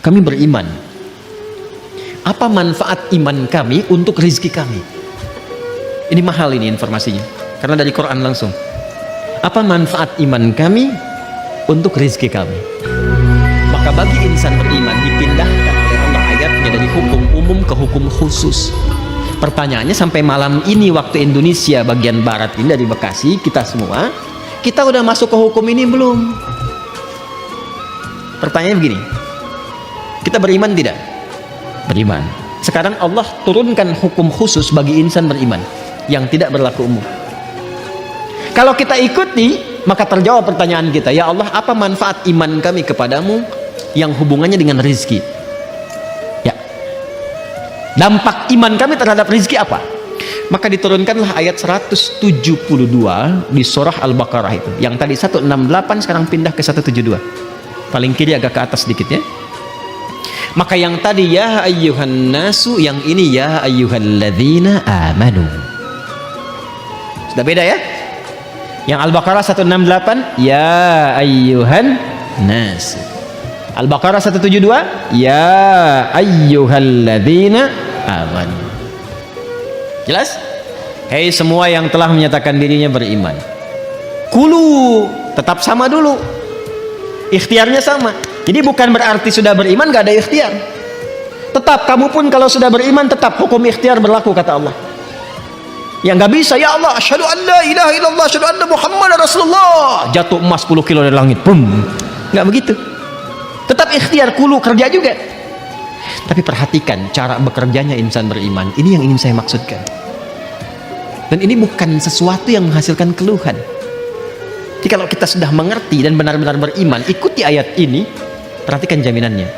kami beriman. Apa manfaat iman kami untuk rizki kami? Ini mahal ini informasinya, karena dari Quran langsung. Apa manfaat iman kami untuk rizki kami? Maka bagi insan beriman dipindahkan oleh Allah ayatnya dari hukum umum ke hukum khusus. Pertanyaannya, sampai malam ini waktu Indonesia bagian barat ini, dari Bekasi, kita semua, kita udah masuk ke hukum ini belum? Pertanyaannya begini, kita beriman tidak? Beriman. Sekarang Allah turunkan hukum khusus bagi insan beriman yang tidak berlaku umum. Kalau kita ikuti, maka terjawab pertanyaan kita, ya Allah, apa manfaat iman kami kepadamu yang hubungannya dengan rizki? Ya, dampak iman kami terhadap rizki apa? Maka diturunkanlah ayat 172 di surah Al-Baqarah itu. Yang tadi 168 sekarang pindah ke 172. Paling kiri agak ke atas sedikit ya. Maka yang tadi ya ayyuhan nasu, yang ini ya ayyuhalladzina amanu. Sudah beda ya? Yang Al-Baqarah 168 ya ayyuhan nas. Al-Baqarah 172 ya ayyuhalladzina amanu. Jelas? Hei semua yang telah menyatakan dirinya beriman, kulu, tetap sama dulu, ikhtiarnya sama. Jadi bukan berarti sudah beriman gak ada ikhtiar. Tetap kamu pun kalau sudah beriman, tetap hukum ikhtiar berlaku, kata Allah. Yang gak bisa, ya Allah asyhadu an la ilaha illallah asyhadu anna muhammadar rasulullah, jatuh emas 10 kilo dari langit, boom. Gak begitu. Tetap ikhtiar, kulu, kerja juga. Tapi perhatikan cara bekerjanya insan beriman. Ini yang ingin saya maksudkan. Dan ini bukan sesuatu yang menghasilkan keluhan. Jadi kalau kita sudah mengerti dan benar-benar beriman, ikuti ayat ini, perhatikan jaminannya.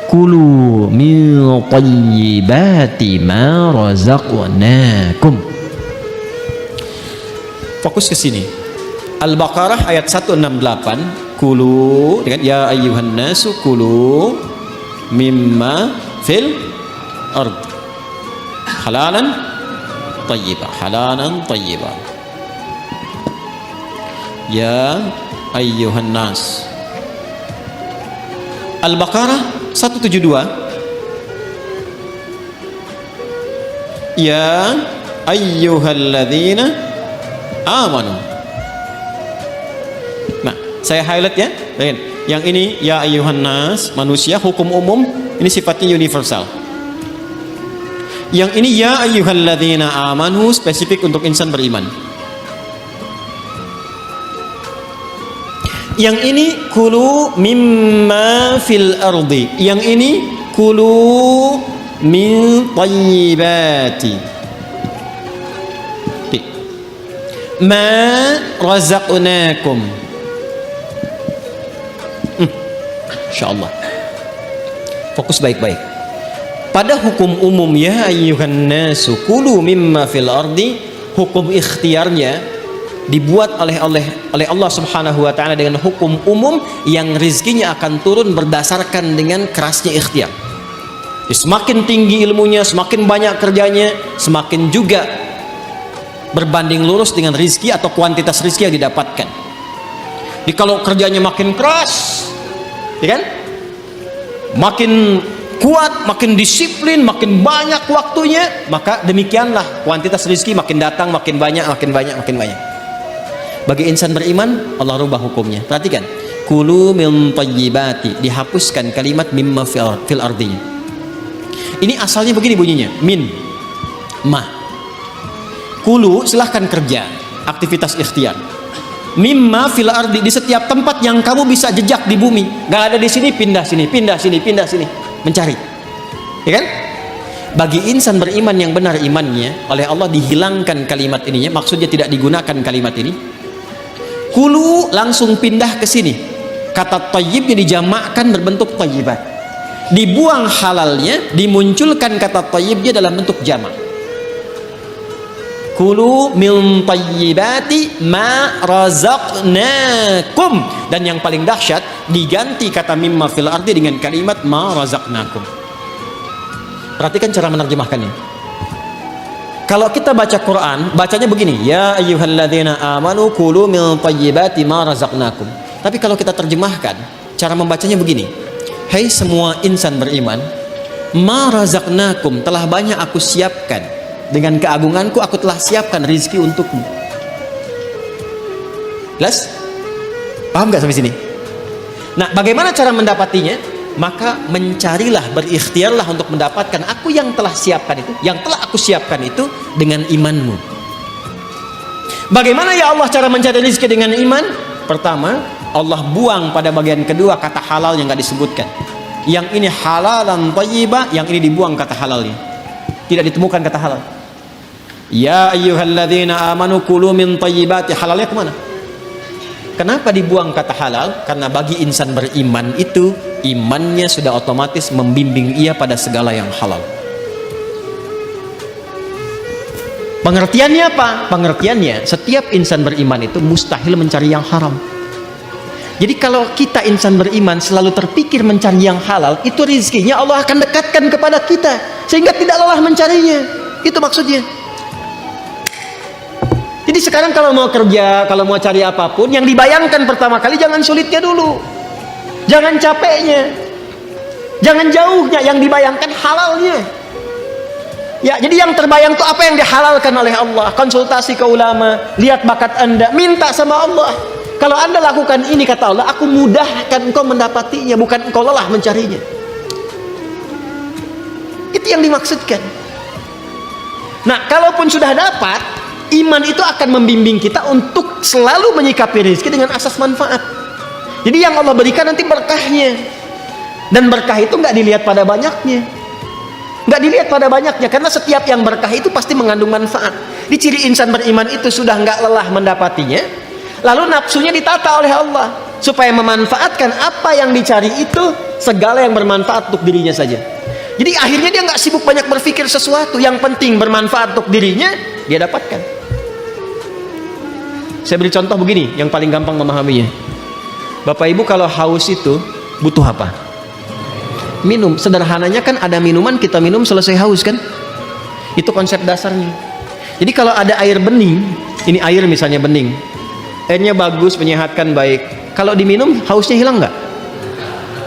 Kulu min thayyibati ma razaqnakum. Fokus ke sini. Al-Baqarah ayat 168, kulu dengan ya ayyuhan nasu kulu mimma fil ard halalan thayyibah, halalan thayyibah. Ya ayyuhan nas. Al-Baqarah 172 ya ayyuhalladzina amanu. Nah, saya highlight ya. Yang ini ya ayyuhan nas, manusia, hukum umum, ini sifatnya universal. Yang ini ya ayyuhalladzina amanu, spesifik untuk insan beriman. Yang ini kulu mimma fil ardi. Yang ini kulu min thayyibati ma razaqnakum. Insyaallah. Fokus baik-baik. Pada hukum umum ya ayyuhan nasu kulu mimma fil ardi, hukum ikhtiarnya dibuat oleh Allah Subhanahu wa taala dengan hukum umum yang rizkinya akan turun berdasarkan dengan kerasnya ikhtiar. Semakin tinggi ilmunya, semakin banyak kerjanya, semakin juga berbanding lurus dengan rizki atau kuantitas rizki yang didapatkan. Jadi kalau kerjanya makin keras, ya kan? Makin kuat, makin disiplin, makin banyak waktunya, maka demikianlah kuantitas rizki makin datang, makin banyak, makin banyak, makin banyak. Bagi insan beriman, Allah rubah hukumnya. Perhatikan, kulu min thayyibati, dihapuskan kalimat mimma fil ardinya. Ini asalnya begini bunyinya, min, ma. Kulu silahkan kerja, aktivitas ikhtiar. Mimma fil ardi, di setiap tempat yang kamu bisa jejak di bumi. Gak ada di sini, pindah sini, pindah sini, pindah sini, mencari. Ya kan? Bagi insan beriman yang benar imannya, oleh Allah dihilangkan kalimat ininya, maksudnya tidak digunakan kalimat ini. Kulu langsung pindah ke sini. Kata thayyibnya dijamakkan berbentuk thayyibat. Dibuang halalnya, dimunculkan kata thayyibnya dalam bentuk jamak. Kulu min thayyibati ma razaqnakum. Dan yang paling dahsyat, diganti kata mimma fil ardi dengan kalimat ma razaqnakum. Perhatikan cara menerjemahkannya. Kalau kita baca Quran, bacanya begini, ya ayyuhalladzina amanu kulu min thayyibati ma razaqnakum. Tapi kalau kita terjemahkan, cara membacanya begini, hai semua insan beriman, ma razaqnakum, telah banyak aku siapkan, dengan keagunganku aku telah siapkan rizki untukmu. Jelas? Paham gak sampai sini? Nah, bagaimana cara mendapatinya? Maka mencarilah, berikhtiarlah untuk mendapatkan aku yang telah siapkan itu, yang telah aku siapkan itu dengan imanmu. Bagaimana ya Allah cara mencari rezeki dengan iman? Pertama, Allah buang pada bagian kedua kata halal yang nggak disebutkan. Yang ini halalan thayyibah, yang ini dibuang kata halalnya. Tidak ditemukan kata halal. Ya ayyuhalladzina amanu kulu min thayyibati, halalnya kemana? Kenapa dibuang kata halal? Karena bagi insan beriman itu, imannya sudah otomatis membimbing ia pada segala yang halal. Pengertiannya apa? Pengertiannya, setiap insan beriman itu mustahil mencari yang haram. Jadi kalau kita insan beriman selalu terpikir mencari yang halal, itu rezekinya Allah akan dekatkan kepada kita, sehingga tidak lelah mencarinya. Itu maksudnya. Jadi sekarang kalau mau kerja, kalau mau cari apapun, yang dibayangkan pertama kali jangan sulitnya dulu, jangan capeknya, jangan jauhnya, yang dibayangkan halalnya. Ya, jadi yang terbayang itu apa yang dihalalkan oleh Allah. Konsultasi ke ulama, lihat bakat Anda, minta sama Allah. Kalau Anda lakukan ini, kata Allah, aku mudahkan engkau mendapatinya, bukan engkau lelah mencarinya. Itu yang dimaksudkan. Nah, kalaupun sudah dapat, iman itu akan membimbing kita untuk selalu menyikapi rezeki dengan asas manfaat. Jadi yang Allah berikan nanti berkahnya, dan berkah itu nggak dilihat pada banyaknya, nggak dilihat pada banyaknya, karena setiap yang berkah itu pasti mengandung manfaat. Di ciri insan beriman itu sudah nggak lelah mendapatinya, lalu nafsunya ditata oleh Allah supaya memanfaatkan apa yang dicari itu, segala yang bermanfaat untuk dirinya saja. Jadi akhirnya dia nggak sibuk banyak berpikir sesuatu, yang penting bermanfaat untuk dirinya dia dapatkan. Saya beri contoh begini yang paling gampang memahaminya. Bapak Ibu kalau haus itu butuh apa? Minum. Sederhananya kan ada minuman, kita minum selesai haus kan? Itu konsep dasarnya. Jadi kalau ada air bening, ini air misalnya bening, airnya bagus, menyehatkan, baik. Kalau diminum hausnya hilang nggak?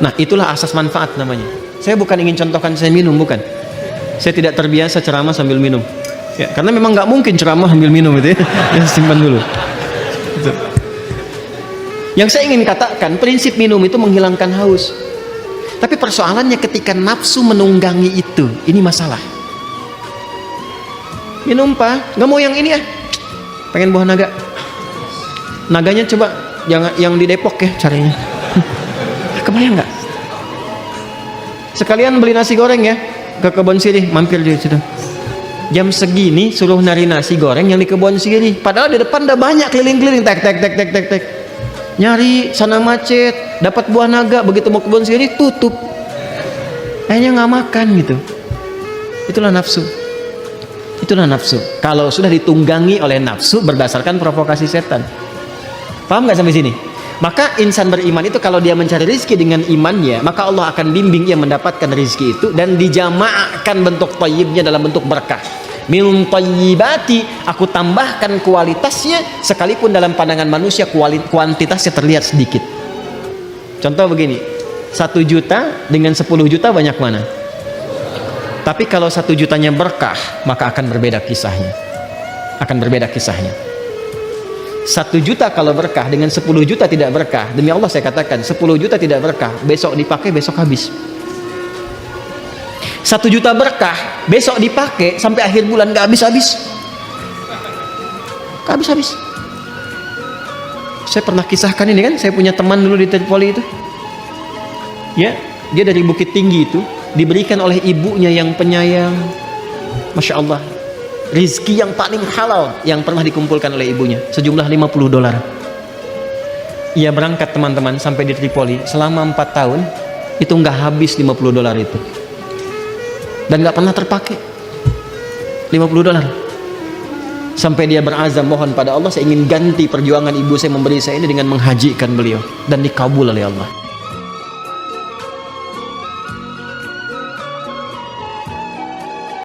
Nah, itulah asas manfaat namanya. Saya bukan ingin contohkan saya minum, bukan. Saya tidak terbiasa ceramah sambil minum. Ya, karena memang nggak mungkin ceramah sambil minum itu ya. Ya, simpan dulu. Yang saya ingin katakan, prinsip minum itu menghilangkan haus. Tapi persoalannya ketika nafsu menunggangi itu, ini masalah. Minum pak, nggak mau yang ini ya, pengen buah naga. Naganya coba yang di Depok ya carinya. Kebayang nggak? Sekalian beli nasi goreng ya, ke Kebon Sirih, mampir di situ. Jam segini suruh nari nasi goreng yang di Kebon Sirih, padahal di depan udah banyak keliling-keliling, tek. Nyari sana macet, dapat buah naga, begitu mau Kebon Sirih tutup. Akhirnya nggak makan gitu. Itulah nafsu. Itulah nafsu. Kalau sudah ditunggangi oleh nafsu berdasarkan provokasi setan. Paham nggak sampai sini? Maka insan beriman itu kalau dia mencari rezeki dengan imannya, maka Allah akan bimbing ia mendapatkan rezeki itu, dan dijamaahkan bentuk thayyibnya dalam bentuk berkah. Min thayyibati, aku tambahkan kualitasnya, sekalipun dalam pandangan manusia kuantitasnya terlihat sedikit. Contoh begini, 1 juta dengan 10 juta banyak mana? Tapi kalau 1 jutanya berkah, maka akan berbeda kisahnya. Akan berbeda kisahnya. 1 juta kalau berkah dengan 10 juta tidak berkah, demi Allah saya katakan 10 juta tidak berkah, besok dipakai besok habis. 1 juta berkah, besok dipakai sampai akhir bulan gak habis-habis. Gak habis-habis. Saya pernah kisahkan ini kan, saya punya teman dulu di Tripoli itu. Ya, dia dari Bukit Tinggi itu diberikan oleh ibunya yang penyayang. Masya Allah, rizki yang paling halal yang pernah dikumpulkan oleh ibunya, sejumlah $50. Ia berangkat teman-teman sampai di Tripoli, selama 4 tahun itu nggak habis $50 itu, dan nggak pernah terpakai $50. Sampai dia berazam mohon pada Allah, saya ingin ganti perjuangan ibu saya memberi saya ini dengan menghajikan beliau, dan dikabul oleh Allah.